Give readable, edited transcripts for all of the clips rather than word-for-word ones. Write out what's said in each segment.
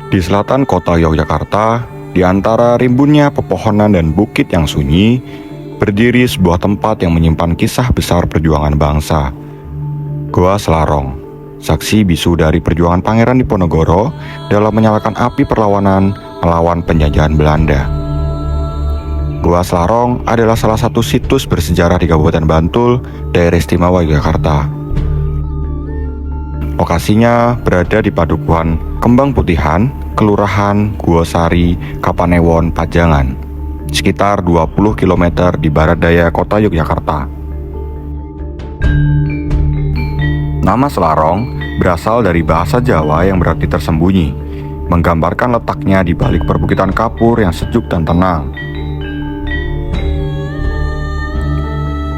Di selatan kota Yogyakarta, di antara rimbunnya pepohonan dan bukit yang sunyi, berdiri sebuah tempat yang menyimpan kisah besar perjuangan bangsa. Gua Selarong, saksi bisu dari perjuangan Pangeran Diponegoro dalam menyalakan api perlawanan melawan penjajahan Belanda. Gua Selarong adalah salah satu situs bersejarah di Kabupaten Bantul, Daerah Istimewa Yogyakarta. Lokasinya berada di Padukuhan Kembang Putihan, Kelurahan Guosari, Kapanewon, Pajangan, sekitar 20 km di barat daya kota Yogyakarta. Nama Selarong berasal dari bahasa Jawa yang berarti tersembunyi, menggambarkan letaknya di balik perbukitan kapur yang sejuk dan tenang.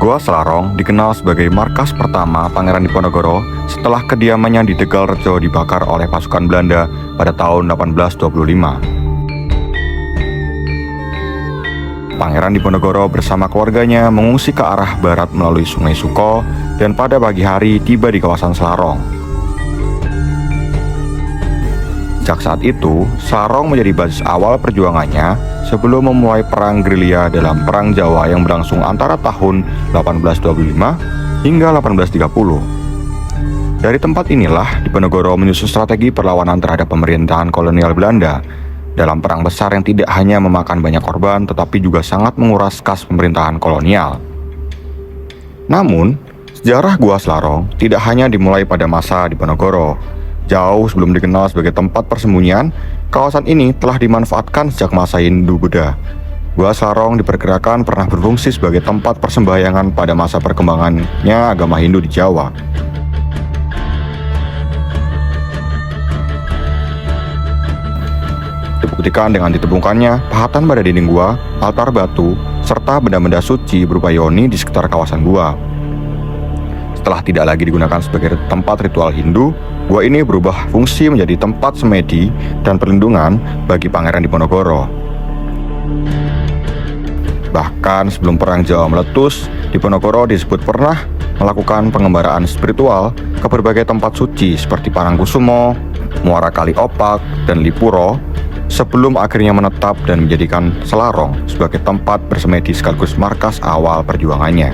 Gua Selarong dikenal sebagai markas pertama Pangeran Diponegoro setelah kediamannya di Tegalrejo dibakar oleh pasukan Belanda pada tahun 1825. Pangeran Diponegoro bersama keluarganya mengungsi ke arah barat melalui Sungai Suko dan pada pagi hari tiba di kawasan Selarong. Sejak saat itu, Selarong menjadi basis awal perjuangannya sebelum memulai perang gerilya dalam Perang Jawa yang berlangsung antara tahun 1825 hingga 1830. Dari tempat inilah Diponegoro menyusun strategi perlawanan terhadap pemerintahan kolonial Belanda dalam perang besar yang tidak hanya memakan banyak korban tetapi juga sangat menguras kas pemerintahan kolonial. Namun, sejarah Gua Selarong tidak hanya dimulai pada masa Diponegoro. Jauh sebelum dikenal sebagai tempat persembunyian, kawasan ini telah dimanfaatkan sejak masa Hindu-Buddha. Gua Selarong diperkirakan pernah berfungsi sebagai tempat persembahyangan pada masa perkembangannya agama Hindu di Jawa. Dibuktikan dengan ditemukannya pahatan pada dinding gua, altar batu, serta benda-benda suci berupa yoni di sekitar kawasan gua. Setelah tidak lagi digunakan sebagai tempat ritual Hindu, gua ini berubah fungsi menjadi tempat semedi dan perlindungan bagi Pangeran Diponegoro. Bahkan sebelum Perang Jawa meletus, Diponegoro disebut pernah melakukan pengembaraan spiritual ke berbagai tempat suci seperti Parangkusumo, Muara Kali Opak, dan Lipuro, sebelum akhirnya menetap dan menjadikan Selarong sebagai tempat bersemedi sekaligus markas awal perjuangannya.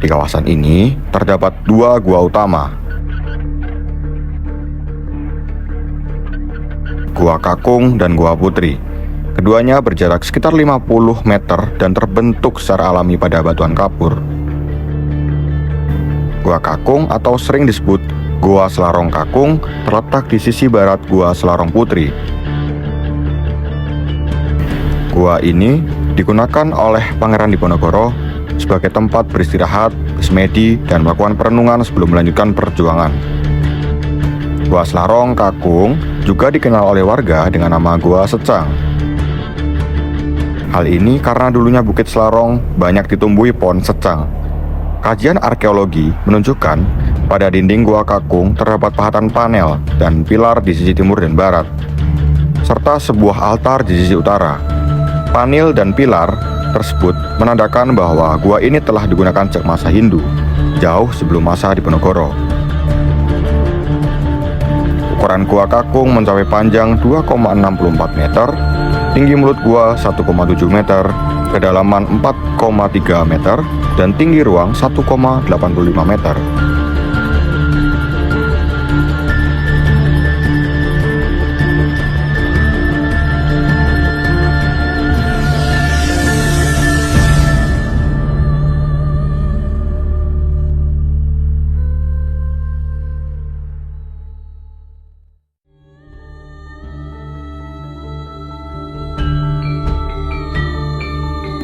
Di kawasan ini terdapat dua gua utama, Gua Kakung dan Gua Putri. Keduanya berjarak sekitar 50 meter dan terbentuk secara alami pada batuan kapur. Gua Kakung atau sering disebut Gua Selarong Kakung terletak di sisi barat Gua Selarong Putri. Gua ini digunakan oleh Pangeran Diponegoro sebagai tempat beristirahat, semedi, dan melakukan perenungan sebelum melanjutkan perjuangan. Gua Selarong Kakung juga dikenal oleh warga dengan nama Gua Secang. Hal ini karena dulunya Bukit Selarong banyak ditumbuhi pohon secang. Kajian arkeologi menunjukkan pada dinding Gua Kakung terdapat pahatan panel dan pilar di sisi timur dan barat, serta sebuah altar di sisi utara. Panel dan pilar tersebut menandakan bahwa gua ini telah digunakan sejak masa Hindu, jauh sebelum masa Diponegoro. Ukuran Gua Kakung mencapai panjang 2,64 meter, tinggi mulut gua 1,7 meter, kedalaman 4,3 meter, dan tinggi ruang 1,85 meter.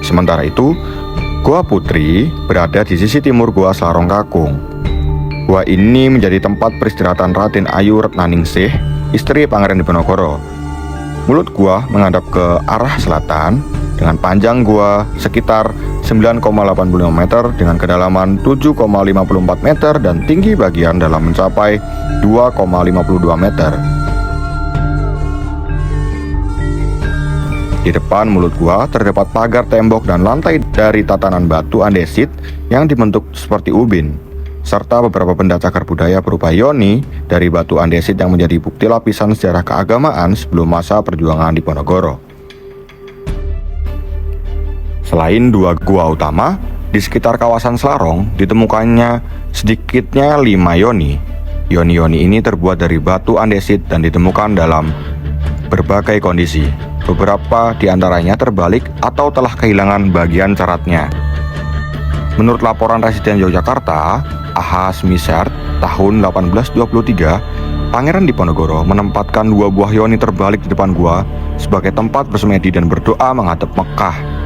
Sementara itu, Gua Putri berada di sisi timur Gua Selarong Kakung. Gua ini menjadi tempat peristirahatan Raden Ayu Retnaningsih, istri Pangeran Diponegoro. Mulut gua menghadap ke arah selatan dengan panjang gua sekitar 9,85 meter dengan kedalaman 7,54 meter dan tinggi bagian dalam mencapai 2,52 meter. Di depan mulut gua terdapat pagar tembok dan lantai dari tatanan batu andesit yang dibentuk seperti ubin. serta beberapa benda cagar budaya berupa yoni dari batu andesit yang menjadi bukti lapisan sejarah keagamaan sebelum masa perjuangan Diponegoro. Selain dua gua utama, di sekitar kawasan Selarong ditemukannya sedikitnya 5 yoni. Yoni-yoni ini terbuat dari batu andesit dan ditemukan dalam berbagai kondisi. Beberapa di antaranya terbalik atau telah kehilangan bagian caratnya. Menurut laporan Residen Yogyakarta, A.H. Smithard, tahun 1823, Pangeran Diponegoro menempatkan 2 buah yoni terbalik di depan gua sebagai tempat bersemedi dan berdoa menghadap Mekah.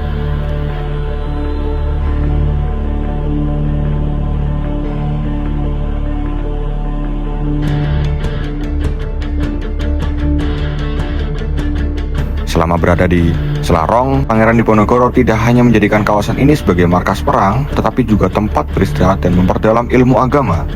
Selama berada di Selarong, Pangeran Diponegoro tidak hanya menjadikan kawasan ini sebagai markas perang, tetapi juga tempat beristirahat dan memperdalam ilmu agama.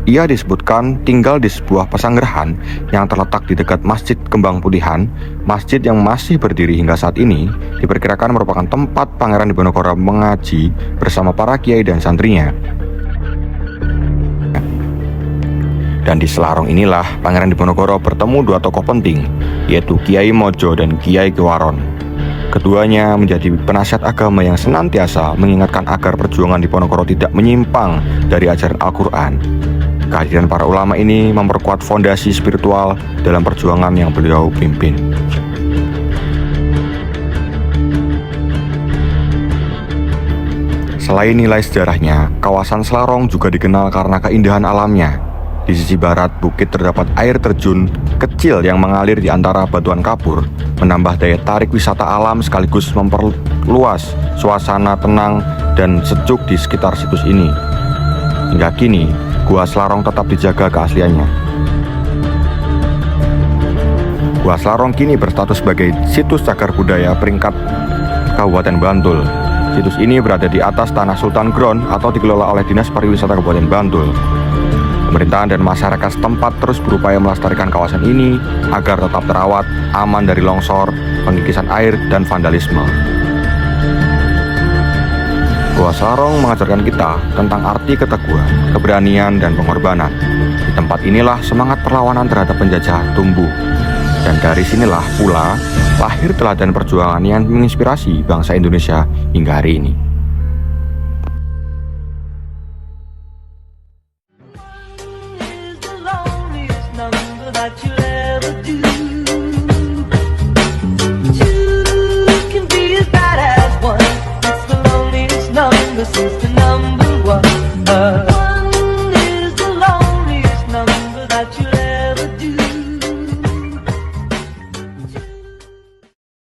Ia disebutkan tinggal di sebuah pesanggerahan yang terletak di dekat Masjid Kembang Putihan. Masjid yang masih berdiri hingga saat ini diperkirakan merupakan tempat Pangeran Diponegoro mengaji bersama para kiai dan santrinya. Dan di Selarong inilah Pangeran Diponegoro bertemu 2 tokoh penting, yaitu Kiai Mojo dan Kiai Kewaron. Keduanya menjadi penasihat agama yang senantiasa mengingatkan agar perjuangan Diponegoro tidak menyimpang dari ajaran Al-Quran. Kehadiran para ulama ini memperkuat fondasi spiritual dalam perjuangan yang beliau pimpin. Selain nilai sejarahnya, kawasan Selarong juga dikenal karena keindahan alamnya. Di sisi barat bukit terdapat air terjun kecil yang mengalir di antara batuan kapur, menambah daya tarik wisata alam sekaligus memperluas suasana tenang dan sejuk di sekitar situs ini. Hingga kini, Gua Selarong tetap dijaga keasliannya. Gua Selarong kini berstatus sebagai situs cagar budaya peringkat Kabupaten Bantul. Situs ini berada di atas tanah Sultan Ground atau dikelola oleh Dinas Pariwisata Kabupaten Bantul. Pemerintahan dan masyarakat setempat terus berupaya melestarikan kawasan ini agar tetap terawat, aman dari longsor, pengikisan air, dan vandalisme. Gua Selarong mengajarkan kita tentang arti keteguhan, keberanian, dan pengorbanan. Di tempat inilah semangat perlawanan terhadap penjajah tumbuh. Dan dari sinilah pula lahir teladan perjuangan yang menginspirasi bangsa Indonesia hingga hari ini.